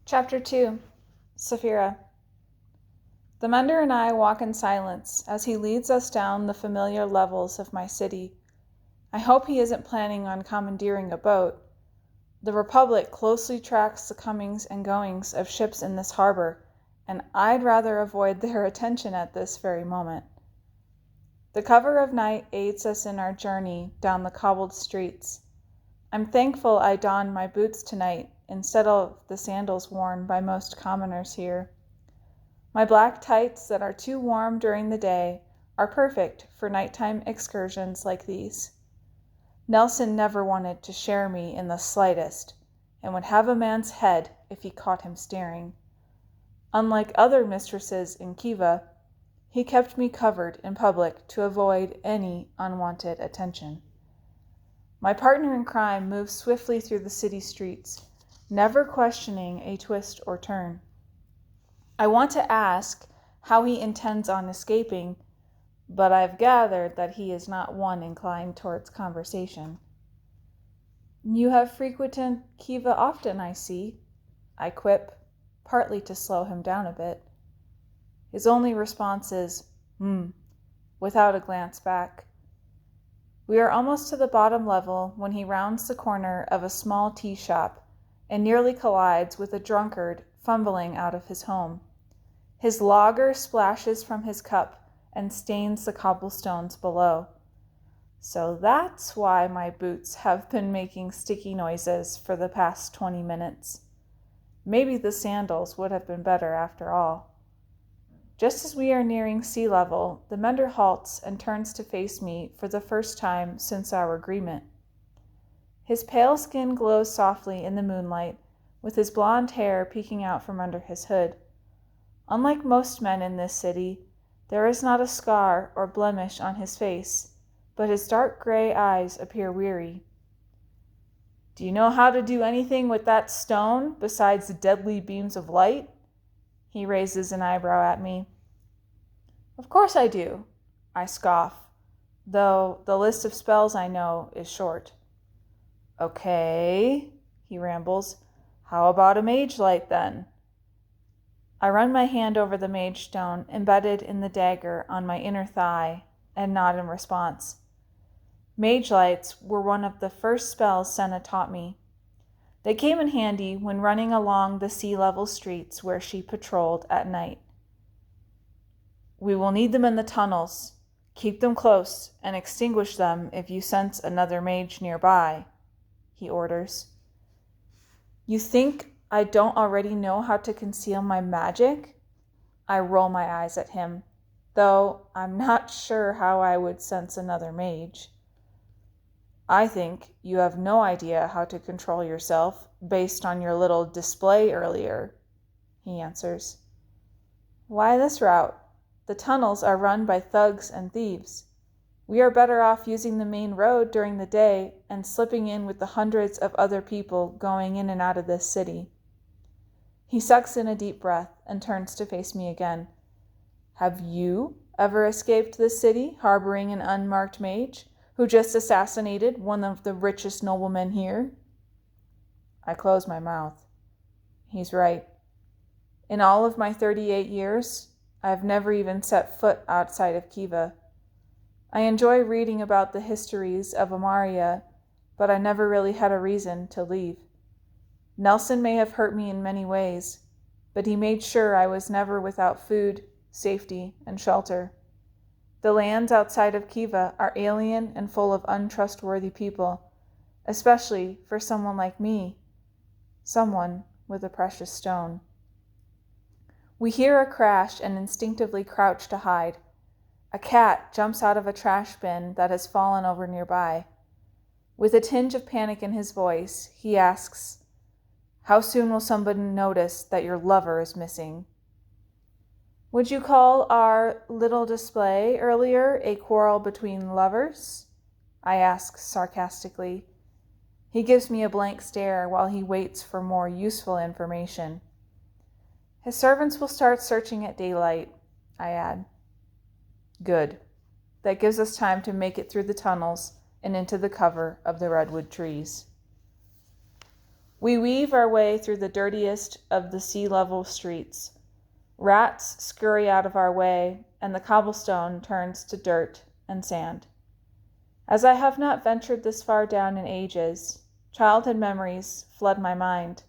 Chapter 2. Saphira. The mender and I walk in silence as he leads us down the familiar levels of my city. I hope he isn't planning on commandeering a boat. The Republic closely tracks the comings and goings of ships in this harbor, and I'd rather avoid their attention at this very moment. The cover of night aids us in our journey down the cobbled streets. I'm thankful I donned my boots tonight instead of the sandals worn by most commoners here. My black tights that are too warm during the day are perfect for nighttime excursions like these. Nelson never wanted to share me in the slightest, and would have a man's head if he caught him staring. Unlike other mistresses in Kiva, he kept me covered in public to avoid any unwanted attention. My partner in crime moves swiftly through the city streets, never questioning a twist or turn. I want to ask how he intends on escaping, but I've gathered that he is not one inclined towards conversation. You have frequented Kiva often, I see, I quip, partly to slow him down a bit. His only response is, without a glance back. We are almost to the bottom level when he rounds the corner of a small tea shop and nearly collides with a drunkard fumbling out of his home. His lager splashes from his cup and stains the cobblestones below. So that's why my boots have been making sticky noises for the past 20 minutes. Maybe the sandals would have been better after all. Just as we are nearing sea level, the mender halts and turns to face me for the first time since our agreement. His pale skin glows softly in the moonlight, with his blonde hair peeking out from under his hood. Unlike most men in this city, there is not a scar or blemish on his face, but his dark gray eyes appear weary. Do you know how to do anything with that stone besides the deadly beams of light? He raises an eyebrow at me. Of course I do, I scoff, though the list of spells I know is short. Okay, he rambles. How about a mage light then? I run my hand over the mage stone embedded in the dagger on my inner thigh and nod in response. Mage lights were one of the first spells Senna taught me. They came in handy when running along the sea-level streets where she patrolled at night. We will need them in the tunnels. Keep them close and extinguish them if you sense another mage nearby, he orders. You think I don't already know how to conceal my magic? I roll my eyes at him, though I'm not sure how I would sense another mage. I think you have no idea how to control yourself based on your little display earlier, he answers. Why this route? The tunnels are run by thugs and thieves. We are better off using the main road during the day and slipping in with the hundreds of other people going in and out of this city. He sucks in a deep breath and turns to face me again. Have you ever escaped this city harboring an unmarked mage who just assassinated one of the richest noblemen here? I close my mouth. He's right. In all of my 38 years, I've never even set foot outside of Kiva. I enjoy reading about the histories of Amaria, but I never really had a reason to leave. Nelson may have hurt me in many ways, but he made sure I was never without food, safety, and shelter. The lands outside of Kiva are alien and full of untrustworthy people, especially for someone like me, someone with a precious stone. We hear a crash and instinctively crouch to hide. A cat jumps out of a trash bin that has fallen over nearby. With a tinge of panic in his voice, he asks, "How soon will somebody notice that your lover is missing?" Would you call our little display earlier a quarrel between lovers? I ask sarcastically. He gives me a blank stare while he waits for more useful information. His servants will start searching at daylight, I add. Good. That gives us time to make it through the tunnels and into the cover of the redwood trees. We weave our way through the dirtiest of the sea-level streets. Rats scurry out of our way, and the cobblestone turns to dirt and sand. As I have not ventured this far down in ages, childhood memories flood my mind.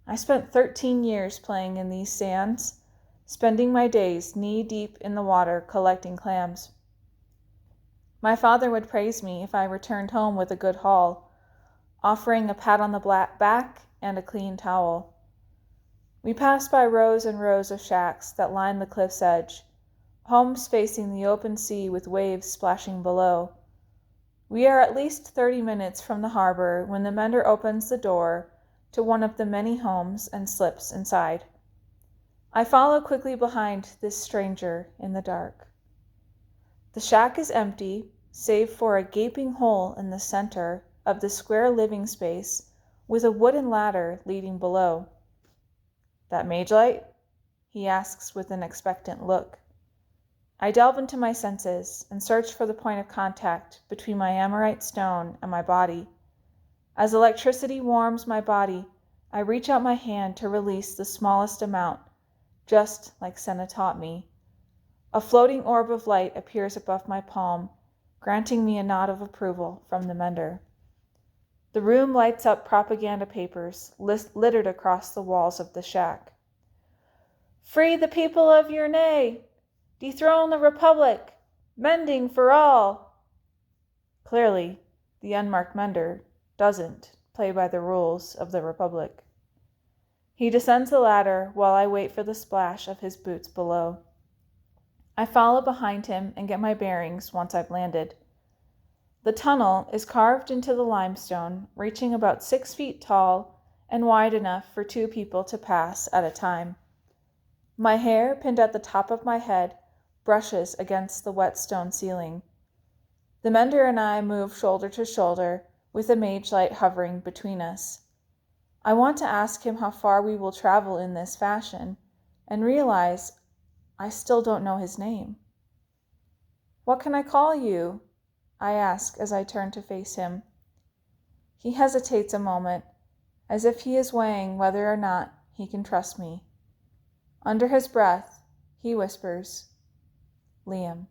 I spent 13 years playing in these sands, spending my days knee-deep in the water collecting clams. My father would praise me if I returned home with a good haul, offering a pat on the back and a clean towel. We passed by rows and rows of shacks that line the cliff's edge, homes facing the open sea with waves splashing below. We are at least 30 minutes from the harbor when the mender opens the door to one of the many homes and slips inside. I follow quickly behind this stranger in the dark. The shack is empty, save for a gaping hole in the center of the square living space with a wooden ladder leading below. "That mage light?" he asks with an expectant look. I delve into my senses and search for the point of contact between my Amorite stone and my body. As electricity warms my body, I reach out my hand to release the smallest amount, just like Senna taught me. A floating orb of light appears above my palm, granting me a nod of approval from the mender. The room lights up propaganda papers littered across the walls of the shack. "Free the people of Yurnay! Dethrone the Republic! Mending for all!" Clearly, the unmarked mender doesn't play by the rules of the Republic. He descends the ladder while I wait for the splash of his boots below. I follow behind him and get my bearings once I've landed. The tunnel is carved into the limestone, reaching about 6 feet tall and wide enough for 2 people to pass at a time. My hair, pinned at the top of my head, brushes against the wet stone ceiling. The mender and I move shoulder to shoulder, with the mage light hovering between us. I want to ask him how far we will travel in this fashion, and realize I still don't know his name. "What can I call you?" I ask as I turn to face him. He hesitates a moment, as if he is weighing whether or not he can trust me. Under his breath, he whispers, "Liam."